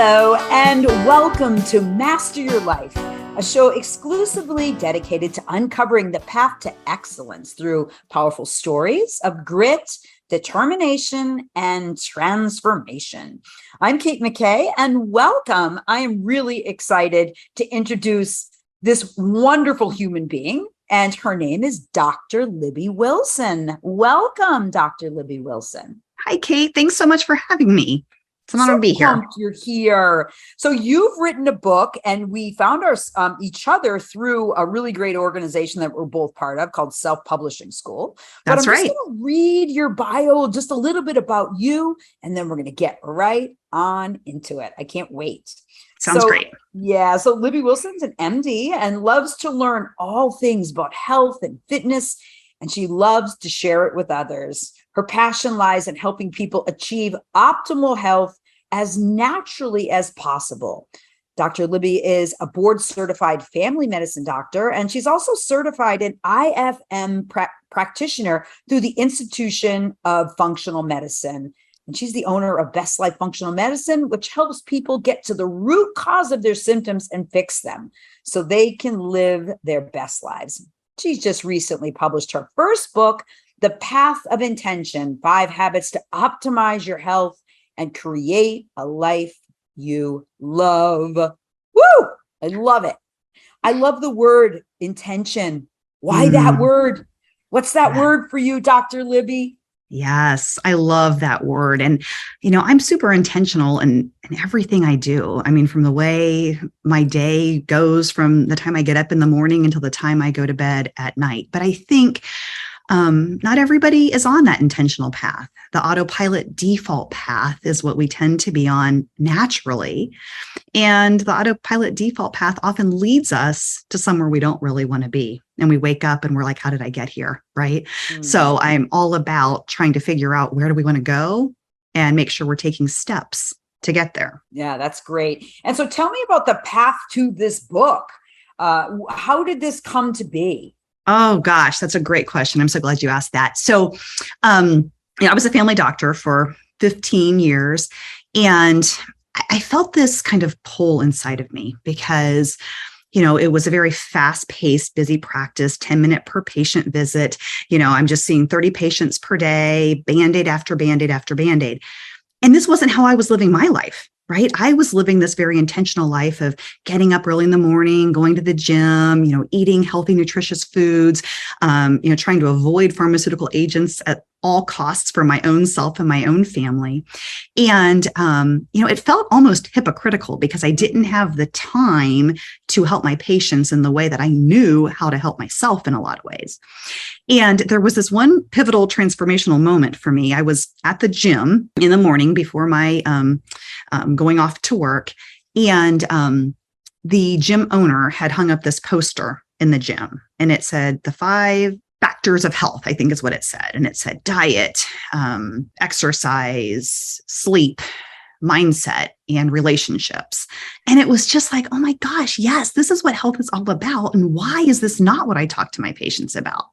Hello, and welcome to Master Your Life, a show exclusively dedicated to uncovering the path to excellence through powerful stories of grit, determination, and transformation. I'm Kate McKay, and welcome. I am really excited to introduce this wonderful human being, and her name is Dr. Libby Wilson. Welcome, Dr. Libby Wilson. Hi, Kate. Thanks so much for having me. It's an honor to be here. You're here. So you've written a book, and we found each other through a really great organization that we're both part of called Self-Publishing School. But That's I'm right. just going to read your bio, just a little bit about you, and then we're going to get right on into it. I can't wait. Sounds great. Yeah. So Libby Wilson's an MD and loves to learn all things about health and fitness, and she loves to share it with others. Her passion lies in helping people achieve optimal health as naturally as possible. Dr. Libby is a board-certified family medicine doctor, and she's also certified an IFM practitioner through the Institution of Functional Medicine. And she's the owner of Best Life Functional Medicine, which helps people get to the root cause of their symptoms and fix them so they can live their best lives. She's just recently published her first book, The Path of Intention: 5 Habits to Optimize Your Health and Create a Life You Love. Woo! I love it. I love the word intention. Why that word? What's that word for you, Dr. Libby? Yes, I love that word. And, I'm super intentional in everything I do. I mean, from the way my day goes, from the time I get up in the morning until the time I go to bed at night. But I think not everybody is on that intentional path. The autopilot default path is what we tend to be on naturally. And the autopilot default path often leads us to somewhere we don't really want to be. And we wake up and we're like, how did I get here? Right. So I'm all about trying to figure out, where do we want to go and make sure we're taking steps to get there. Yeah, that's great. And so tell me about the path to this book. How did this come to be? Oh, gosh, that's a great question. I'm so glad you asked that. So, I was a family doctor for 15 years, and I felt this kind of pull inside of me because, it was a very fast-paced, busy practice, 10-minute per patient visit. I'm just seeing 30 patients per day, Band-Aid after Band-Aid after Band-Aid. And this wasn't how I was living my life. Right. I was living this very intentional life of getting up early in the morning, going to the gym, eating healthy, nutritious foods, trying to avoid pharmaceutical agents at all costs for my own self and my own family. And, it felt almost hypocritical because I didn't have the time to help my patients in the way that I knew how to help myself in a lot of ways. And there was this one pivotal transformational moment for me. I was at the gym in the morning before my going off to work. And the gym owner had hung up this poster in the gym, and it said the 5 factors of health, I think is what it said. And it said diet, exercise, sleep, mindset, and relationships. And it was just like, oh my gosh, yes, this is what health is all about. And why is this not what I talk to my patients about?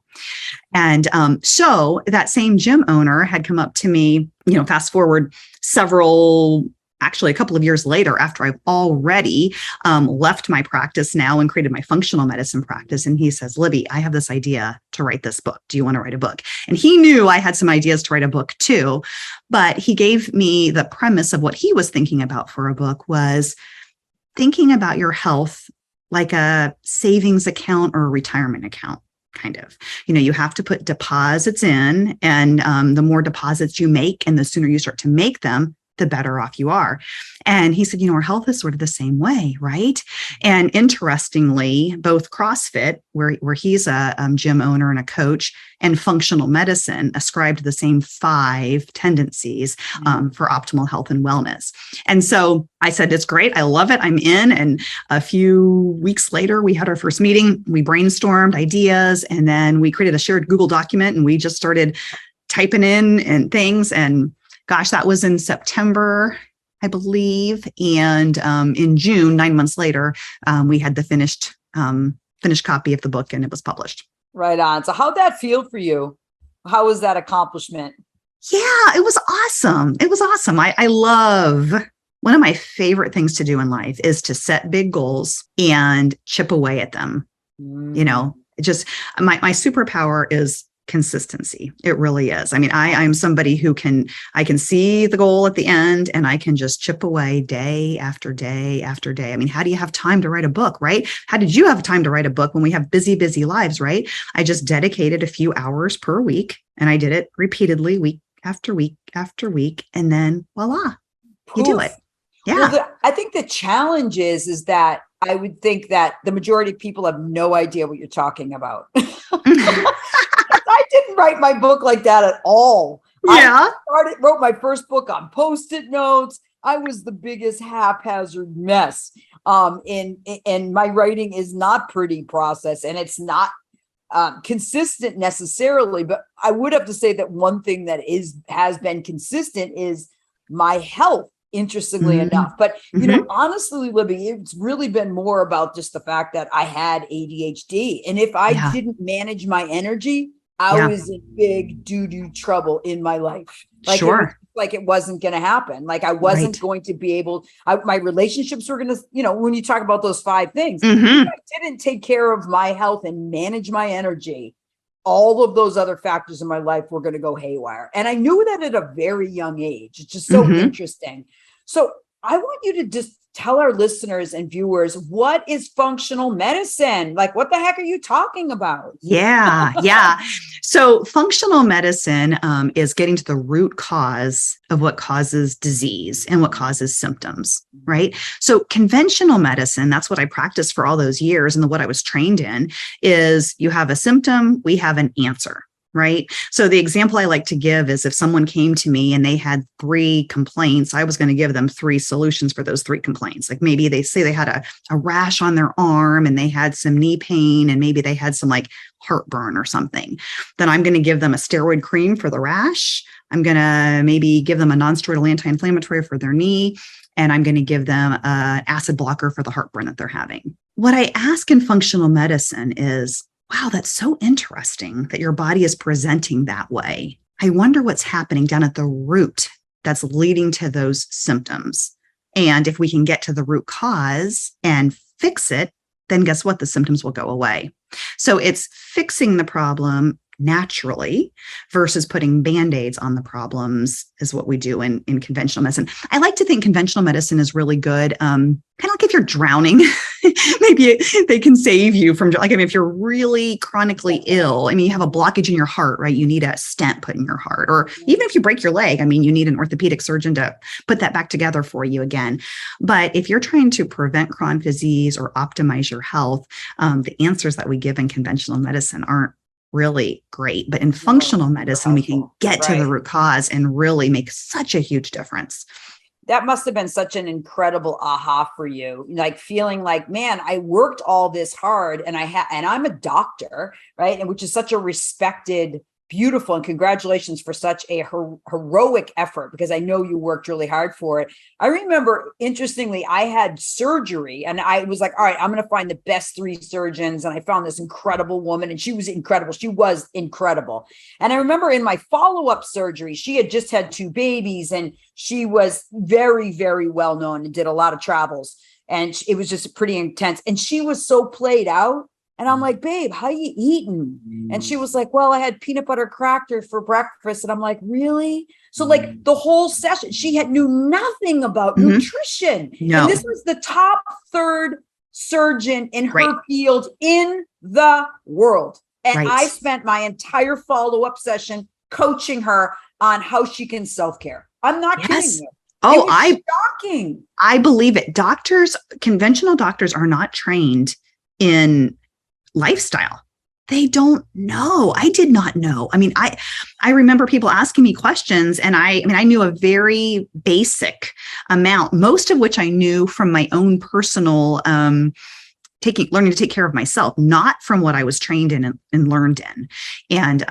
And so that same gym owner had come up to me, fast forward actually a couple of years later, after I've already left my practice now and created my functional medicine practice. And he says, Libby, I have this idea to write this book. Do you want to write a book? And he knew I had some ideas to write a book too, but he gave me the premise of what he was thinking about for a book was thinking about your health like a savings account or a retirement account. Kind of, you have to put deposits in, and the more deposits you make and the sooner you start to make them, the better off you are. And he said, our health is sort of the same way, right? And interestingly, both CrossFit, where he's a gym owner and a coach, and functional medicine ascribed the same 5 tendencies for optimal health and wellness. And so I said, it's great. I love it. I'm in. And a few weeks later, we had our first meeting. We brainstormed ideas, and then we created a shared Google document, and we just started typing in and things. And gosh, that was in September, I believe. And in June, 9 months later, we had the finished copy of the book, and it was published. Right on. So how'd that feel for you? How was that accomplishment? Yeah, it was awesome. It was awesome. I love One of my favorite things to do in life is to set big goals and chip away at them. You know, just my superpower is consistency. It really is. I mean, I'm somebody who I can see the goal at the end and I can just chip away day after day after day. I mean, how do you have time to write a book, right? How did you have time to write a book when we have busy, busy lives, right? I just dedicated a few hours per week and I did it repeatedly, week after week after week. And then voila, you do it. Yeah. Well, I think the challenge is that I would think that the majority of people have no idea what you're talking about. I didn't write my book like that at all. Yeah. I wrote my first book on Post-it notes. I was the biggest haphazard mess. And my writing is not pretty process and it's not consistent necessarily, but I would have to say that one thing that has been consistent is my health. Interestingly enough. But, you know, honestly, Libby, it's really been more about just the fact that I had ADHD. And if I didn't manage my energy, I was in big doo-doo trouble in my life. Like it wasn't going to happen. Like I wasn't going to be able, my relationships were going to, you know, when you talk about those 5 things, if I didn't take care of my health and manage my energy, all of those other factors in my life were going to go haywire. And I knew that at a very young age. It's just so interesting. So I want you to just tell our listeners and viewers, what is functional medicine? Like, what the heck are you talking about? Yeah. So functional medicine is getting to the root cause of what causes disease and what causes symptoms, right? So conventional medicine, that's what I practiced for all those years and what I was trained in, is you have a symptom, we have an answer. Right. So the example I like to give is if someone came to me and they had 3 complaints, I was going to give them 3 solutions for those 3 complaints. Like maybe they say they had a rash on their arm and they had some knee pain and maybe they had some like heartburn or something. Then I'm going to give them a steroid cream for the rash. I'm going to maybe give them a nonsteroidal anti-inflammatory for their knee. And I'm going to give them an acid blocker for the heartburn that they're having. What I ask in functional medicine is, wow, that's so interesting that your body is presenting that way. I wonder what's happening down at the root that's leading to those symptoms. And if we can get to the root cause and fix it, then guess what? The symptoms will go away. So it's fixing the problem naturally versus putting Band-Aids on the problems is what we do in conventional medicine. I like to think conventional medicine is really good. Kind of like if you're drowning, maybe they can save you from, like, I mean, if you're really chronically ill, I mean, you have a blockage in your heart, right? You need a stent put in your heart, or even if you break your leg, I mean, you need an orthopedic surgeon to put that back together for you again. But if you're trying to prevent chronic disease or optimize your health, the answers that we give in conventional medicine aren't really great. But in functional medicine, we can get to the root cause and really make such a huge difference. That must have been such an incredible aha for you, like feeling like, man, I worked all this hard and I'm a doctor, right? And which is such a respected, beautiful, and congratulations for such a heroic effort, because I know you worked really hard for it. I remember, interestingly, I had surgery and I was like, all right, I'm going to find the best 3 surgeons. And I found this incredible woman and she was incredible. She was incredible. And I remember in my follow-up surgery, she had just had 2 babies and she was very, very well known and did a lot of travels. And it was just pretty intense. And she was so played out. And I'm like, babe, how you eating? And she was like, well, I had peanut butter crackers for breakfast. And I'm like, really? So like the whole session, she knew nothing about nutrition. No. And this was the top 3rd surgeon in her field in the world. And I spent my entire follow-up session coaching her on how she can self-care. I'm not kidding you. Oh, shocking. I believe it. Conventional doctors are not trained in lifestyle. They don't know. I did not know. I mean, I remember people asking me questions and I knew a very basic amount, most of which I knew from my own personal learning to take care of myself, not from what I was trained in and learned in. And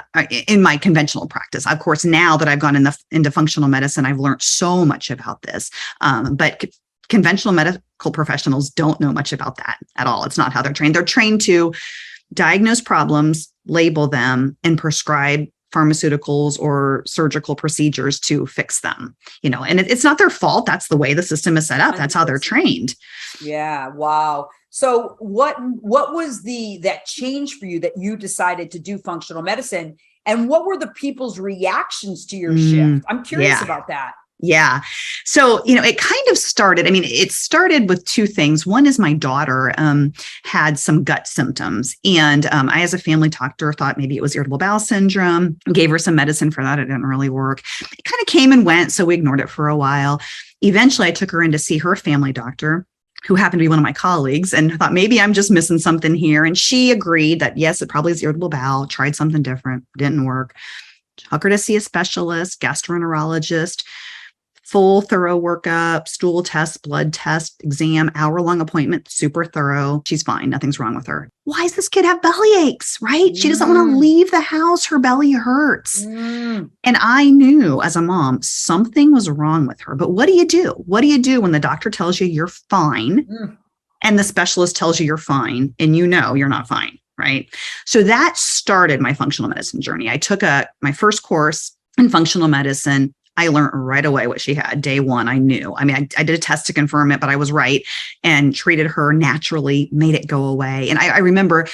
in my conventional practice, of course, now that I've gone into functional medicine, I've learned so much about this. But conventional medical professionals don't know much about that at all. It's not how they're trained. They're trained to diagnose problems, label them, and prescribe pharmaceuticals or surgical procedures to fix them, and it's not their fault. That's the way the system is set up. That's how they're trained. Yeah. Wow. So what was that change for you that you decided to do functional medicine, and what were the people's reactions to your shift? I'm curious about that. Yeah. So, it kind of started, it started with two things. One is my daughter had some gut symptoms, and I, as a family doctor, thought maybe it was irritable bowel syndrome, gave her some medicine for that. It didn't really work. It kind of came and went, so we ignored it for a while. Eventually, I took her in to see her family doctor, who happened to be one of my colleagues, and thought maybe I'm just missing something here. And she agreed that, yes, it probably is irritable bowel, tried something different, didn't work. Took her to see a specialist, gastroenterologist, full thorough workup, stool test, blood test, exam, hour-long appointment, super thorough. She's fine. Nothing's wrong with her. Why does this kid have belly aches, right? She doesn't want to leave the house. Her belly hurts. And I knew as a mom, something was wrong with her. But what do you do? What do you do when the doctor tells you you're fine and the specialist tells you you're fine and you're not fine, right? So that started my functional medicine journey. I took my first course in functional medicine. I learned right away what she had. Day one, I knew. I did a test to confirm it, but I was right, and treated her naturally, made it go away. And I remember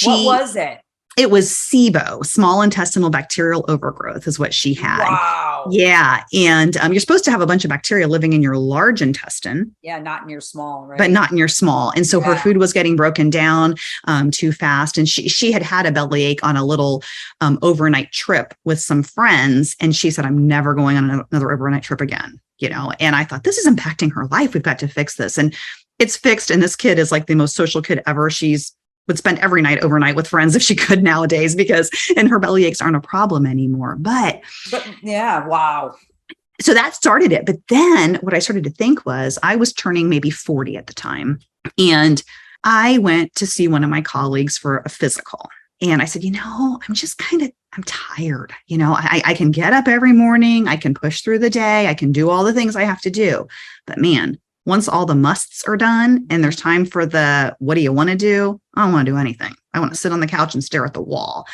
what was it? It was SIBO, small intestinal bacterial overgrowth, is what she had. Wow. Yeah. And you're supposed to have a bunch of bacteria living in your large intestine. Yeah, not in your small, right? But not in your small. And so her food was getting broken down too fast. And she had a bellyache on a little overnight trip with some friends. And she said, I'm never going on another overnight trip again, And I thought, this is impacting her life. We've got to fix this. And it's fixed. And this kid is like the most social kid ever. Would spend every night overnight with friends if she could nowadays, and her belly aches aren't a problem anymore. But yeah, wow. So that started it. But then what I started to think was, I was turning maybe 40 at the time. And I went to see one of my colleagues for a physical. And I said, I'm tired. I can get up every morning. I can push through the day. I can do all the things I have to do. But man, once all the musts are done and there's time for what do you want to do? I don't want to do anything. I want to sit on the couch and stare at the wall.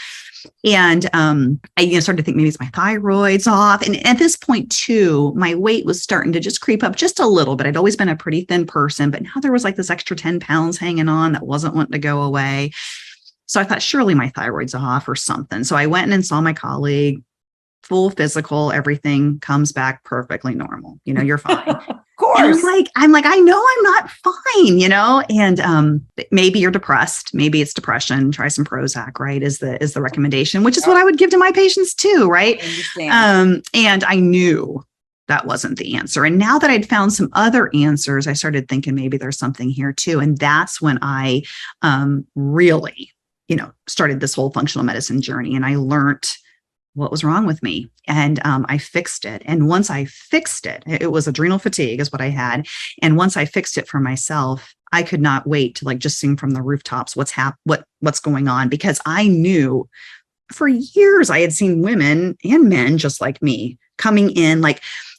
And I started to think maybe it's my thyroid's off. And at this point too, my weight was starting to just creep up just a little bit. I'd always been a pretty thin person, but now there was like this extra 10 pounds hanging on that wasn't wanting to go away. So I thought, surely my thyroid's off or something. So I went in and saw my colleague, full physical, everything comes back perfectly normal. You're fine. Of course. I'm like, I know I'm not fine, and maybe you're depressed. Maybe it's depression. Try some Prozac, right? Is the recommendation, which is what I would give to my patients too, right? And I knew that wasn't the answer. And now that I'd found some other answers, I started thinking maybe there's something here too. And that's when I really, started this whole functional medicine journey, and I learned what was wrong with me. And I fixed it. And once I fixed it, it was adrenal fatigue is what I had. And once I fixed it for myself, I could not wait to just sing from the rooftops what's going on, because I knew for years I had seen women and men just like me coming in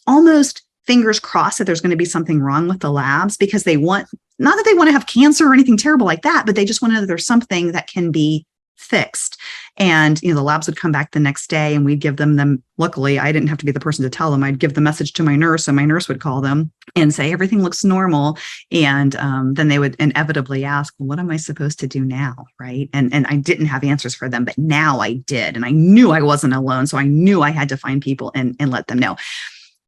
almost fingers crossed that there's going to be something wrong with the labs, because not that they want to have cancer or anything terrible like that, but they just want to know that there's something that can be fixed. And, the labs would come back the next day and we'd give them. Luckily, I didn't have to be the person to tell them. I'd give the message to my nurse, and my nurse would call them and say, everything looks normal. And then they would inevitably ask, well, what am I supposed to do now? Right. And I didn't have answers for them, but now I did. And I knew I wasn't alone. So I knew I had to find people and let them know.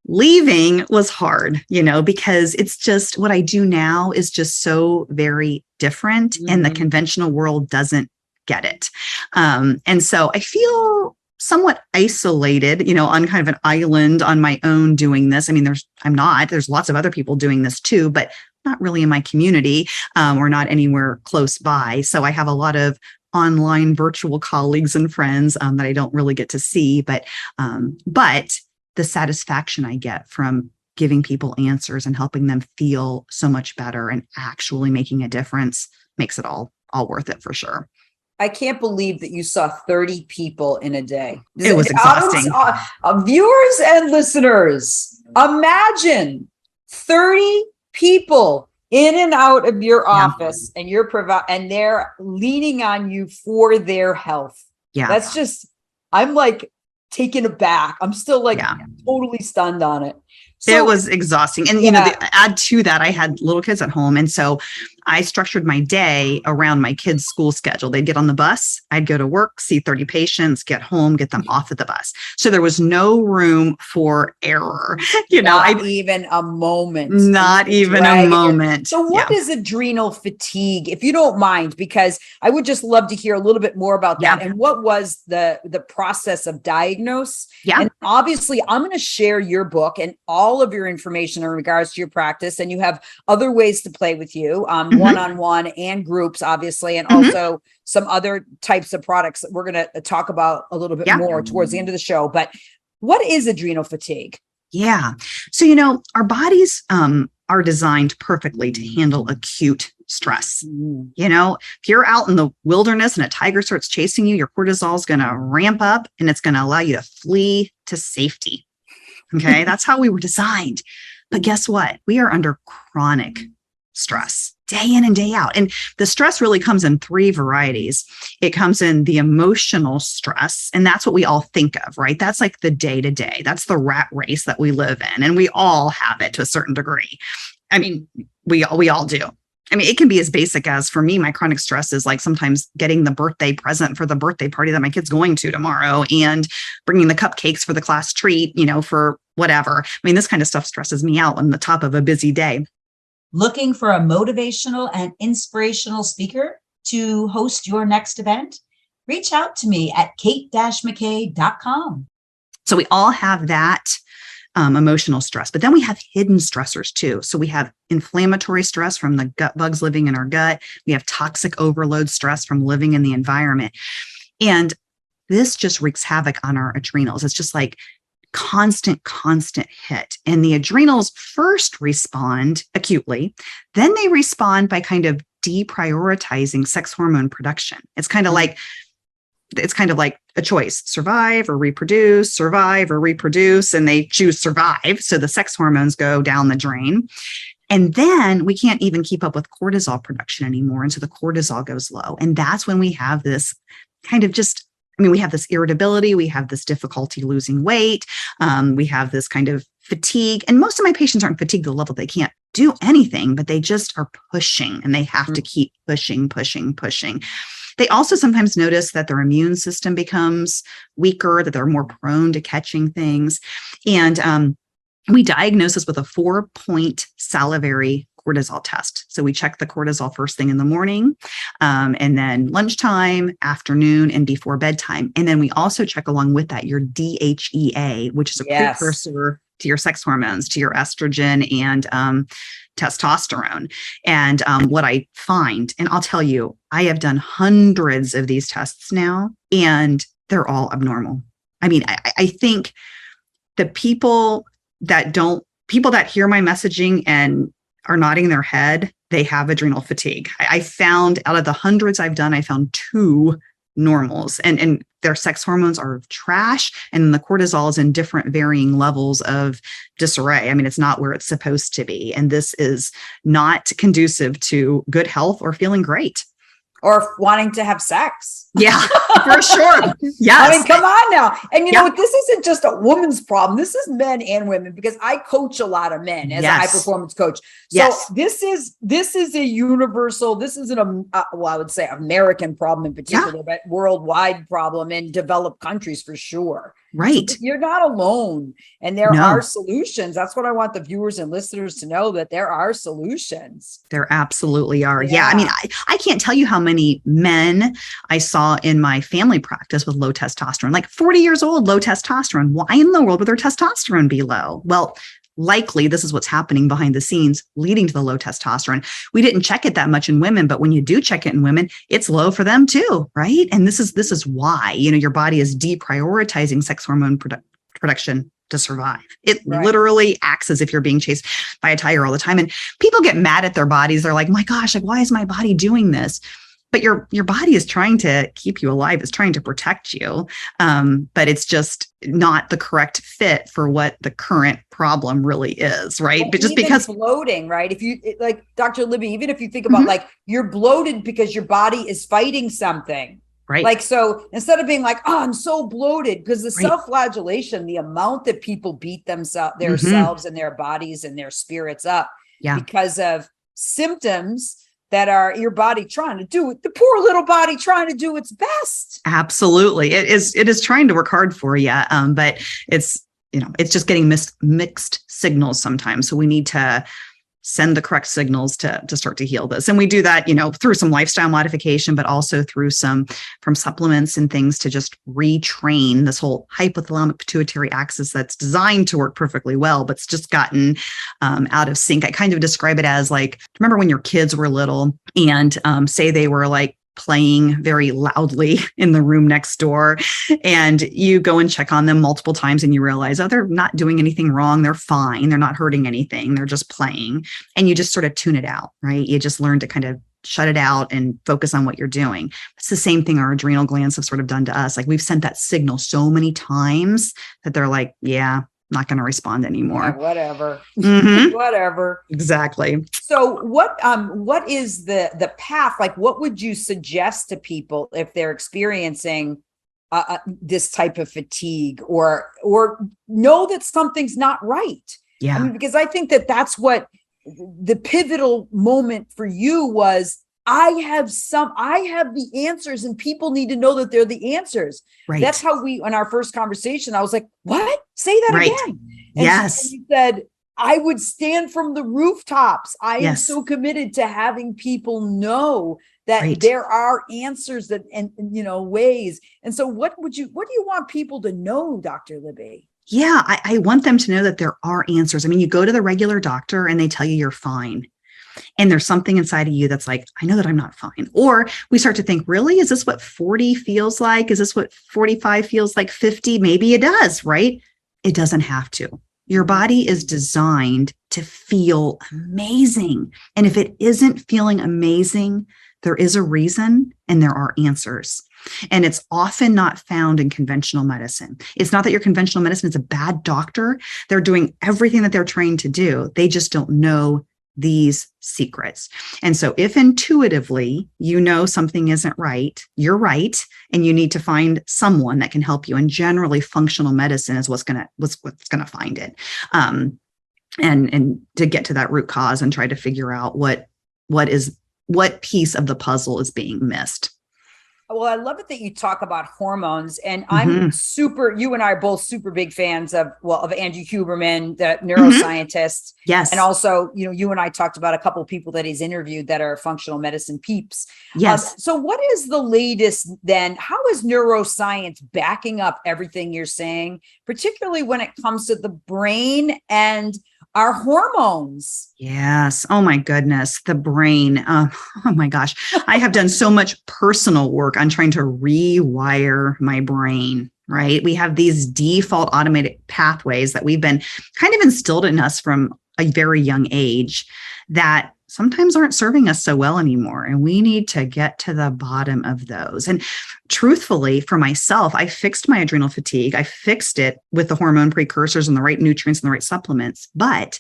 Leaving was hard, because it's just what I do now is just so very different, and the conventional world doesn't get it. And so I feel somewhat isolated, on kind of an island on my own doing this. There's lots of other people doing this too, but not really in my community, or not anywhere close by. So I have a lot of online virtual colleagues and friends that I don't really get to see, but the satisfaction I get from giving people answers and helping them feel so much better and actually making a difference makes it all worth it for sure. I can't believe that you saw 30 people in a day. It was exhausting. Viewers and listeners, imagine 30 people in and out of your office, and and they're leaning on you for their health. Yeah. That's just I'm like taken aback. I'm still like totally stunned on it. So, it was exhausting. And, add to that, I had little kids at home. And so I structured my day around my kids' school schedule. They'd get on the bus. I'd go to work, see 30 patients, get home, get them off at the bus. So there was no room for error. Not even a moment. Not even a moment. So what is adrenal fatigue, if you don't mind, because I would just love to hear a little bit more about that. And what was the process of diagnose? Yeah. And obviously I'm going to share your book and all of your information in regards to your practice. And you have other ways to play with you, one-on-one and groups, obviously, and also some other types of products that we're going to talk about a little bit more towards the end of the show. But what is adrenal fatigue? Yeah. So, our bodies are designed perfectly to handle acute stress. If you're out in the wilderness and a tiger starts chasing you, your cortisol is going to ramp up and it's going to allow you to flee to safety. Okay. That's how we were designed. But guess what? We are under chronic stress day in and day out. And the stress really comes in three varieties. It comes in the emotional stress, and that's what we all think of, right? That's like the day to day. That's the rat race that we live in. And we all have it to a certain degree. I mean, we all do. I mean, it can be as basic as, for me, my chronic stress is like sometimes getting the birthday present for the birthday party that my kid's going to tomorrow and bringing the cupcakes for the class treat, for whatever. I mean, this kind of stuff stresses me out on the top of a busy day. Looking for a motivational and inspirational speaker to host your next event? Reach out to me at kate-mckay.com. So we all have that emotional stress, but then we have hidden stressors too. So we have inflammatory stress from the gut bugs living in our gut. We have toxic overload stress from living in the environment. And this just wreaks havoc on our adrenals. It's just like constant hit. And the adrenals first respond acutely, then they respond by kind of deprioritizing sex hormone production. It's kind of like a choice: survive or reproduce, and they choose survive. So the sex hormones go down the drain. And then we can't even keep up with cortisol production anymore. And so the cortisol goes low. And that's when we have this kind of we have this irritability, we have this difficulty losing weight, we have this kind of fatigue. And most of my patients aren't fatigued to the level they can't do anything, but they just are pushing and they have to keep pushing. They also sometimes notice that their immune system becomes weaker, that they're more prone to catching things. And we diagnose this with a 4-point salivary cortisol test. So we check the cortisol first thing in the morning, and then lunchtime, afternoon, and before bedtime. And then we also check along with that your DHEA, which is a precursor to your sex hormones, to your estrogen and testosterone. And what I find, and I'll tell you, I have done hundreds of these tests now, and they're all abnormal. I mean, I think the people that hear my messaging and are nodding their head, they have adrenal fatigue. I found, out of the hundreds I've done, I found 2 normals, and their sex hormones are trash, and the cortisol is in different varying levels of disarray. I mean, it's not where it's supposed to be. And this is not conducive to good health or feeling great. Or wanting to have sex. Yeah, for sure. Yes. I mean, come on now. And you know what? This isn't just a woman's problem. This is men and women, because I coach a lot of men as a high performance coach. So this is a universal, this isn't I would say American problem in particular, but worldwide problem in developed countries for sure. Right. So you're not alone. And there are solutions. That's what I want the viewers and listeners to know, that there are solutions. There absolutely are. Yeah. I mean, I can't tell you how many men I saw in my family practice with low testosterone, like 40 years old, low testosterone. Why in the world would their testosterone be low? Well, likely this is what's happening behind the scenes leading to the low testosterone. We didn't check it that much in women, but when you do check it in women, it's low for them too, right? And this is why, your body is deprioritizing sex hormone production to survive. It literally acts as if you're being chased by a tiger all the time. And people get mad at their bodies. They're like, my gosh, like, why is my body doing this? But your body is trying to keep you alive. It's trying to protect you. But it's just not the correct fit for what the current problem really is, right? And but just because bloating, right? If you like Dr. Libby, even if you think about like you're bloated because your body is fighting something. Right. Like, so instead of being like, oh, I'm so bloated, because the Right. self-flagellation, the amount that people beat themselves and their bodies and their spirits up Yeah. because of symptoms that are your body trying to do, the poor little body trying to do its best. Absolutely. It is trying to work hard for you. But it's just getting mixed signals sometimes. So we need to send the correct signals to start to heal this. And we do that, through some lifestyle modification, but also through from supplements and things to just retrain this whole hypothalamic pituitary axis that's designed to work perfectly well, but it's just gotten out of sync. I kind of describe it as like, remember when your kids were little and say they were like playing very loudly in the room next door, and you go and check on them multiple times and you realize, oh, they're not doing anything wrong. They're fine. They're not hurting anything. They're just playing. And you just sort of tune it out, right? You just learn to kind of shut it out and focus on what you're doing. It's the same thing our adrenal glands have sort of done to us. Like we've sent that signal so many times that they're like, yeah, not going to respond anymore. Yeah, whatever. Mm-hmm. Whatever. Exactly. So what is the path? Like, what would you suggest to people if they're experiencing this type of fatigue or know that something's not right? Yeah. I mean, because I think that's what the pivotal moment for you was. I have the answers, and people need to know that they're the answers. Right. That's how in our first conversation, I was like, what? Say that right. again. And yes. you said, I would stand from the rooftops. I am Yes. so committed to having people know that Right. there are answers and ways. And so what do you want people to know, Dr. Libby? Yeah, I want them to know that there are answers. I mean, you go to the regular doctor and they tell you you're fine. And there's something inside of you that's like, I know that I'm not fine. Or we start to think, really, is this what 40 feels like? Is this what 45 feels like? 50? Maybe it does, right? It doesn't have to. Your body is designed to feel amazing. And if it isn't feeling amazing, there is a reason and there are answers. And it's often not found in conventional medicine. It's not that your conventional medicine is a bad doctor. They're doing everything that they're trained to do. They just don't know these secrets. And so if intuitively you know something isn't right, you're right, and you need to find someone that can help you. And generally functional medicine is what's going to find it. And to get to that root cause and try to figure out what piece of the puzzle is being missed. Well, I love it that you talk about hormones, and I'm you and I are both super big fans of Andrew Huberman, the neuroscientist. Yes. And also, you and I talked about a couple of people that he's interviewed that are functional medicine peeps. Yes. So what is the latest then? How is neuroscience backing up everything you're saying, particularly when it comes to the brain and our hormones? Yes. Oh my goodness. The brain. Oh my gosh. I have done so much personal work on trying to rewire my brain, right? We have these default automated pathways that we've been kind of instilled in us from a very young age that sometimes aren't serving us so well anymore. And we need to get to the bottom of those. And truthfully, for myself, I fixed my adrenal fatigue. I fixed it with the hormone precursors and the right nutrients and the right supplements, but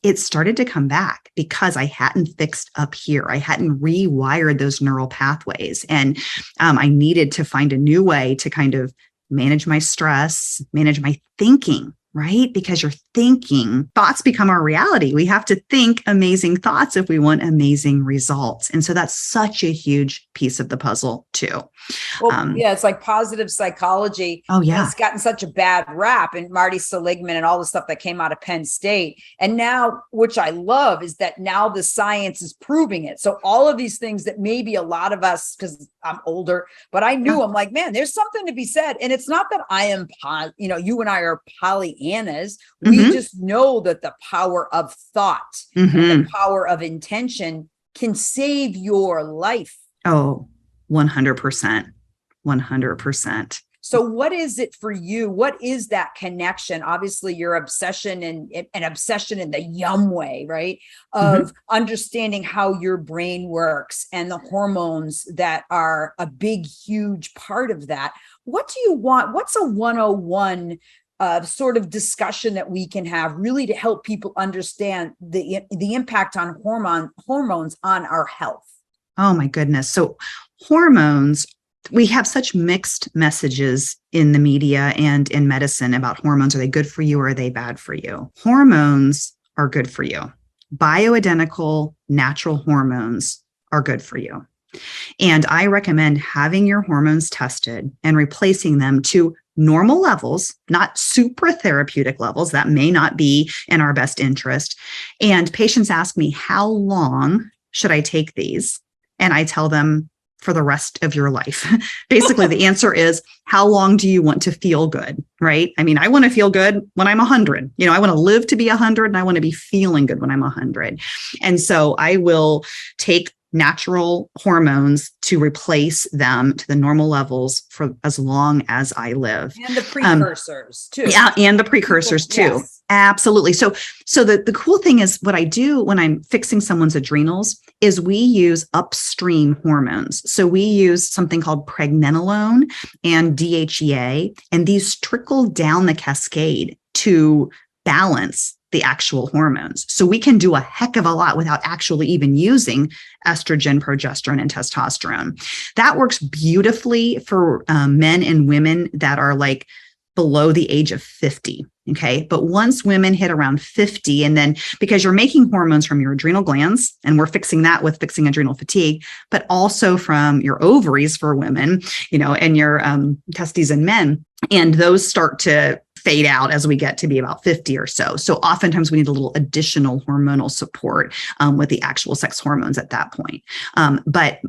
it started to come back because I hadn't fixed up here. I hadn't rewired those neural pathways. And I needed to find a new way to kind of manage my stress, manage my thinking, right? Because your thinking, thoughts become our reality. We have to think amazing thoughts if we want amazing results. And so that's such a huge piece of the puzzle too. Well, it's like positive psychology. Oh yeah. It's gotten such a bad rap, and Marty Seligman and all the stuff that came out of Penn State. And now, which I love, is that now the science is proving it. So all of these things that maybe a lot of us, because I'm older, but I knew, I'm like, man, there's something to be said. And it's not that I am, you and I are Pollyannas. We just know that the power of thought and the power of intention can save your life. Oh, 100%. 100%. So what is it for you? What is that connection? Obviously, your obsession and an obsession in the yum way, right? Of understanding how your brain works and the hormones that are a big, huge part of that. What do you want? What's a 101 sort of discussion that we can have really to help people understand the impact on hormones on our health? Oh my goodness. So hormones, we have such mixed messages in the media and in medicine about hormones. Are they good for you or are they bad for you? Hormones are good for you. Bioidentical natural hormones are good for you. And I recommend having your hormones tested and replacing them to normal levels, not super therapeutic levels. That may not be in our best interest. And patients ask me, how long should I take these? And I tell them, for the rest of your life. Basically, the answer is, how long do you want to feel good, right? I mean, I want to feel good when I'm 100. I want to live to be 100 and I want to be feeling good when I'm 100. And so I will take natural hormones to replace them to the normal levels for as long as I live. And the precursors too. Yeah, and the precursors too. Yes. Absolutely. So the cool thing is, what I do when I'm fixing someone's adrenals is we use upstream hormones. So we use something called pregnenolone and DHEA, and these trickle down the cascade to balance the actual hormones. So we can do a heck of a lot without actually even using estrogen, progesterone, and testosterone. That works beautifully for men and women that are like below the age of 50. Okay. But once women hit around 50, and then because you're making hormones from your adrenal glands, and we're fixing that with fixing adrenal fatigue, but also from your ovaries for women, and your testes in men, and those start to fade out as we get to be about 50 or so. So oftentimes we need a little additional hormonal support with the actual sex hormones at that point. But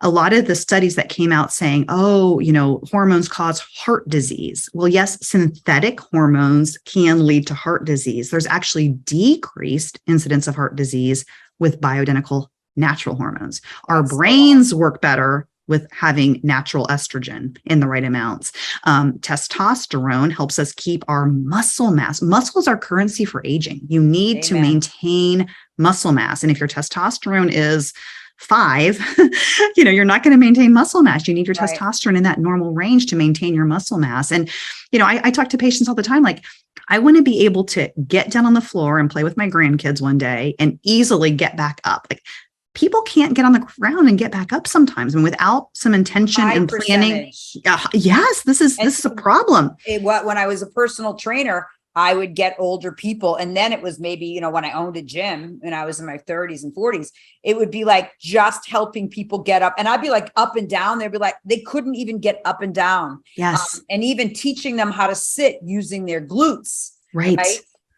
a lot of the studies that came out saying, hormones cause heart disease. Well, yes, synthetic hormones can lead to heart disease. There's actually decreased incidence of heart disease with bioidentical natural hormones. Our brains work better with having natural estrogen in the right amounts. Testosterone helps us keep our muscle mass. Muscles are currency for aging. You need to maintain muscle mass. And if your testosterone is 5, you're not going to maintain muscle mass. You need your testosterone in that normal range to maintain your muscle mass. And, I talk to patients all the time, like, I want to be able to get down on the floor and play with my grandkids one day and easily get back up. Like, people can't get on the ground and get back up sometimes, and without some intention and planning. Yes, this is a problem. When I was a personal trainer, I would get older people, and then it was maybe, when I owned a gym and I was in my 30s and 40s, it would be like just helping people get up, and I'd be like up and down. They'd be like, they couldn't even get up and down. Yes. And even teaching them how to sit using their glutes. Right.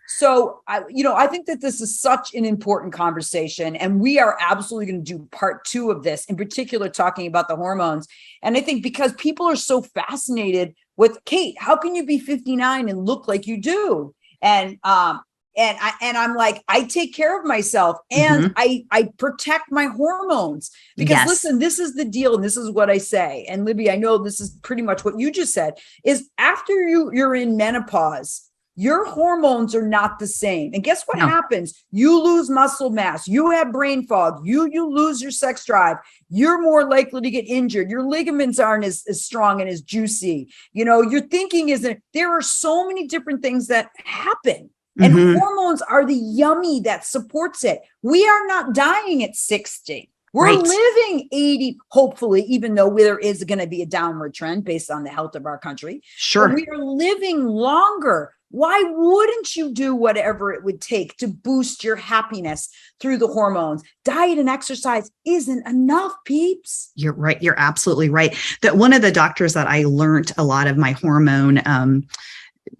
So, I think that this is such an important conversation, and we are absolutely going to do part 2 of this, in particular, talking about the hormones. And I think because people are so fascinated with, Kate, how can you be 59 and look like you do? And I'm like, I take care of myself, and I protect my hormones, because listen, this is the deal. And this is what I say. And Libby, I know this is pretty much what you just said, is after you're in menopause, your hormones are not the same. And guess what happens? You lose muscle mass. You have brain fog. You lose your sex drive. You're more likely to get injured. Your ligaments aren't as strong and as juicy. Your thinking isn't. There are so many different things that happen. And hormones are the yummy that supports it. We are not dying at 60. We're living 80, hopefully, even though there is going to be a downward trend based on the health of our country. Sure. But we are living longer. Why wouldn't you do whatever it would take to boost your happiness through the hormones? Diet and exercise isn't enough, peeps. You're right. You're absolutely right. That one of the doctors that I learned a lot of my hormone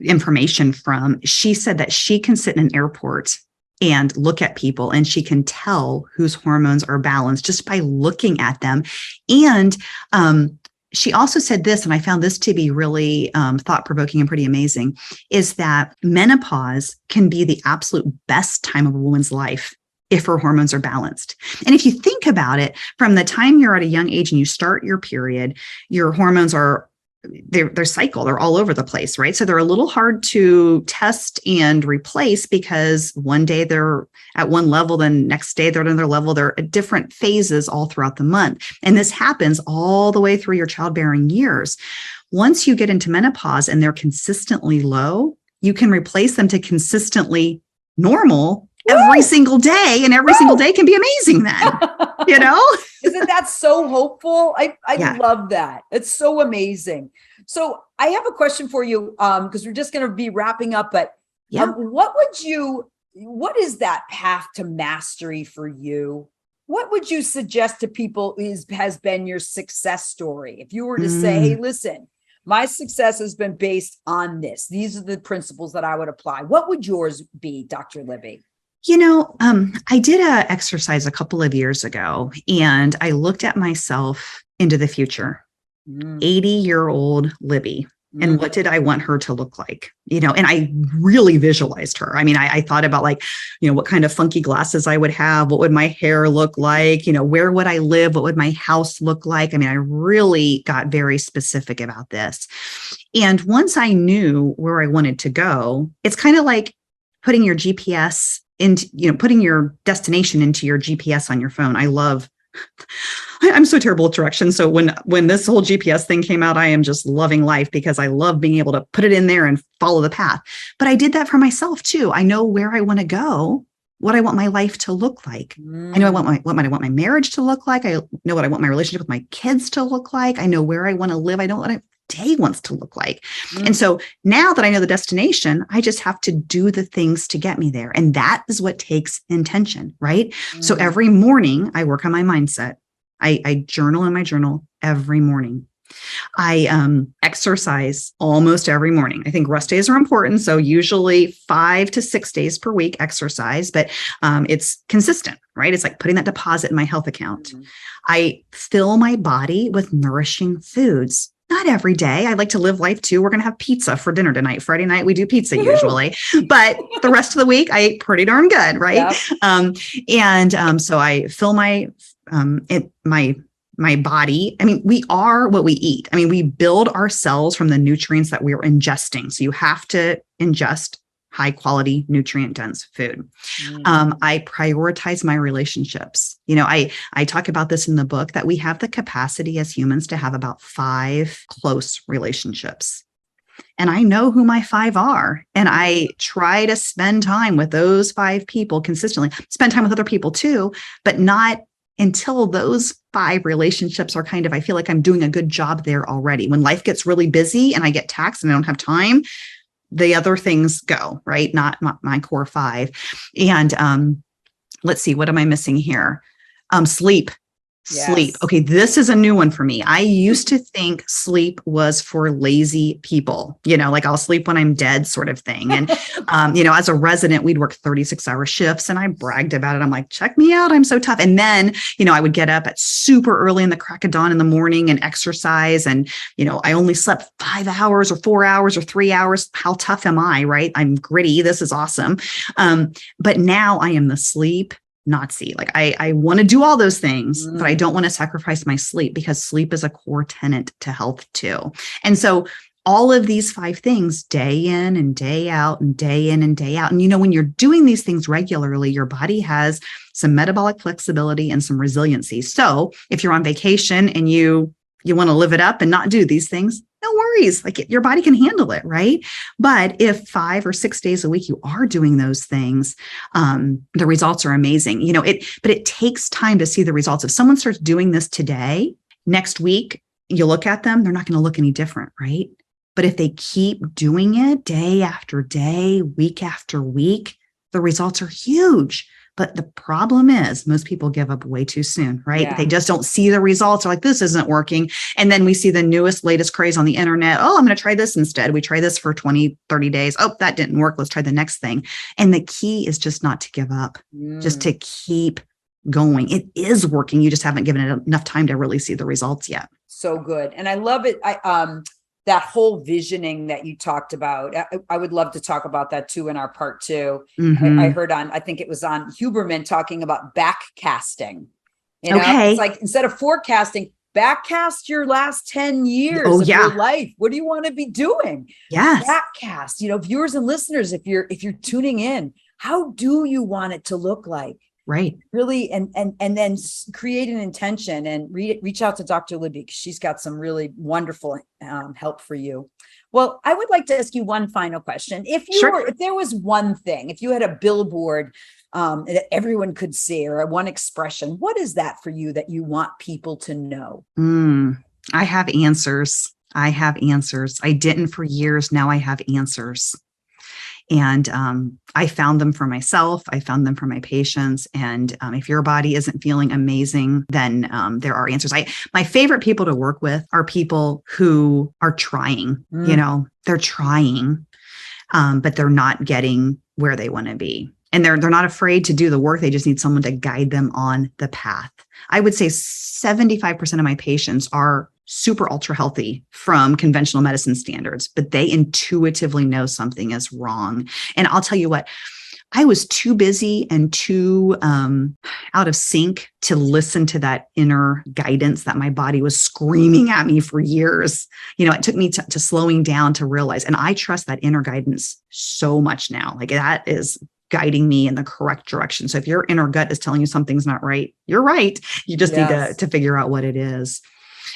information from, she said that she can sit in an airport and look at people, and she can tell whose hormones are balanced just by looking at them. And she also said this, and I found this to be really thought-provoking and pretty amazing, is that menopause can be the absolute best time of a woman's life if her hormones are balanced. And if you think about it, from the time you're at a young age and you start your period, your hormones are their cycle, they're all over the place, right? So they're a little hard to test and replace, because one day they're at one level, then next day they're at another level. They're at different phases all throughout the month. And this happens all the way through your childbearing years. Once you get into menopause and they're consistently low, you can replace them to consistently normal every single day, and every single day can be amazing then, you know? Isn't that so hopeful? I Yeah. love that. It's so amazing. So I have a question for you, because we're just going to be wrapping up, but Yeah. what is that path to mastery for you? What would you suggest to people has been your success story? If you were to say, hey, listen, my success has been based on this. These are the principles that I would apply. What would yours be, Dr. Libby? I did a exercise a couple of years ago, and I looked at myself into the future, 80-year-old Libby. And what did I want her to look like? And I really visualized her. I mean, I thought about what kind of funky glasses I would have, what would my hair look like, where would I live? What would my house look like? I mean, I really got very specific about this. And once I knew where I wanted to go, it's kind of like putting your GPS into, putting your destination into your GPS on your phone. I'm so terrible at directions. So when this whole GPS thing came out, I am just loving life because I love being able to put it in there and follow the path. But I did that for myself too. I know where I want to go, what I want my life to look like. I know what I want my marriage to look like. I know what I want my relationship with my kids to look like. I know where I want to live. I know what my day wants to look like. And so now that I know the destination, I just have to do the things to get me there. And that is what takes intention, right? So every morning I work on my mindset. I journal in my journal every morning. I exercise almost every morning. I think rest days are important. So usually 5 to 6 days per week exercise, but it's consistent, right? It's like putting that deposit in my health account. I fill my body with nourishing foods. Not every day. I like to live life too. We're going to have pizza for dinner tonight. Friday night, we do pizza usually, but the rest of the week I ate pretty darn good. Right. Yep. So I fill my body. I mean, we are what we eat. I mean, we build our cells from the nutrients that we're ingesting. So you have to ingest high quality, nutrient dense food. I prioritize my relationships. I talk about this in the book that we have the capacity as humans to have about 5 close relationships. And I know who my 5 are. And I try to spend time with those 5 people consistently, spend time with other people too, but not until those 5 relationships are I feel like I'm doing a good job there already. When life gets really busy and I get taxed and I don't have time, the other things go, right? Not my core 5. And let's see, what am I missing here? Sleep. Yes. Sleep. Okay, this is a new one for me. I used to think sleep was for lazy people, like I'll sleep when I'm dead sort of thing. And, as a resident, we'd work 36-hour shifts and I bragged about it. I'm like, check me out. I'm so tough. And then, I would get up at super early in the crack of dawn in the morning and exercise. And, I only slept 5 hours or 4 hours or 3 hours. How tough am I? Right? I'm gritty. This is awesome. But now I am the sleep Nazi. Like I want to do all those things, but I don't want to sacrifice my sleep because sleep is a core tenet to health too. And so all of these 5 things, day in and day out and day in and day out. And when you're doing these things regularly, your body has some metabolic flexibility and some resiliency. So if you're on vacation and you want to live it up and not do these things, no worries. Like your body can handle it, right? But if 5 or 6 days a week you are doing those things, the results are amazing. But it takes time to see the results. If someone starts doing this today, next week you look at them, they're not going to look any different, right? But if they keep doing it day after day, week after week, the results are huge. But the problem is most people give up way too soon, right? Yeah. They just don't see the results. They're like, this isn't working. And then we see the newest, latest craze on the internet. Oh, I'm going to try this instead. We try this for 20, 30 days. Oh, that didn't work. Let's try the next thing. And the key is just not to give up, just to keep going. It is working. You just haven't given it enough time to really see the results yet. So good. And I love it. That whole visioning that you talked about, I would love to talk about that too in our part 2. I heard I think it was on Huberman talking about backcasting. It's like instead of forecasting, backcast your last 10 years of your life. What do you want to be doing? Yes. Backcast, viewers and listeners, if you're tuning in, how do you want it to look like? Right. Really, and then create an intention and reach out to Dr. Libby, because she's got some really wonderful help for you. Well, I would like to ask you one final question. If there was one thing, if you had a billboard that everyone could see, or one expression, what is that for you that you want people to know? I have answers. I have answers. I didn't for years. Now I have answers. And I found them for myself. I found them for my patients. And if your body isn't feeling amazing, then there are answers. My favorite people to work with are people who are trying. They're trying, but they're not getting where they want to be. And they're not afraid to do the work. They just need someone to guide them on the path. I would say 75% of my patients are super ultra healthy from conventional medicine standards, but they intuitively know something is wrong. And I'll tell you what, I was too busy and too out of sync to listen to that inner guidance that my body was screaming at me for years. It took me to slowing down to realize, and I trust that inner guidance so much now. Like, that is guiding me in the correct direction. So if your inner gut is telling you something's not right, you're right. You just need to figure out what it is.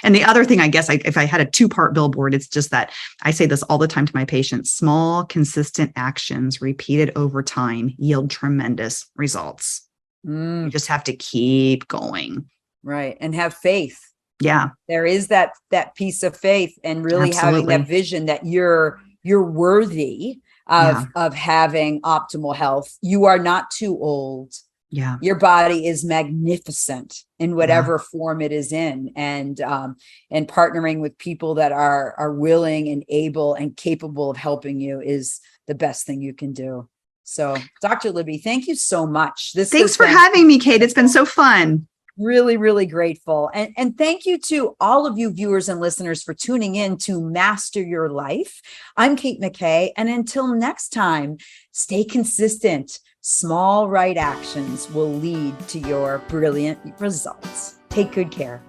And the other thing, I guess, if I had a 2-part billboard, it's just that I say this all the time to my patients: small, consistent actions repeated over time yield tremendous results. You just have to keep going. Right. And have faith. Yeah. There is that piece of faith, and really having that vision that you're worthy of having optimal health. You are not too old. Yeah. Your body is magnificent in whatever form it is in. And partnering with people that are willing and able and capable of helping you is the best thing you can do. So, Dr. Libby, thank you so much. Thanks for having me, Kate. It's been so fun. Really, really grateful. And thank you to all of you viewers and listeners for tuning in to Master Your Life. I'm Kate McKay. And until next time, stay consistent. Small right actions will lead to your brilliant results. Take good care.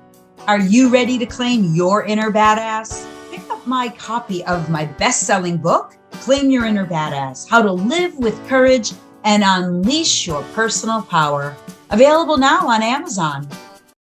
Are you ready to claim your inner badass? Pick up my copy of my best-selling book, Claim Your Inner Badass: How to Live with Courage and Unleash Your Personal Power. Available now on Amazon.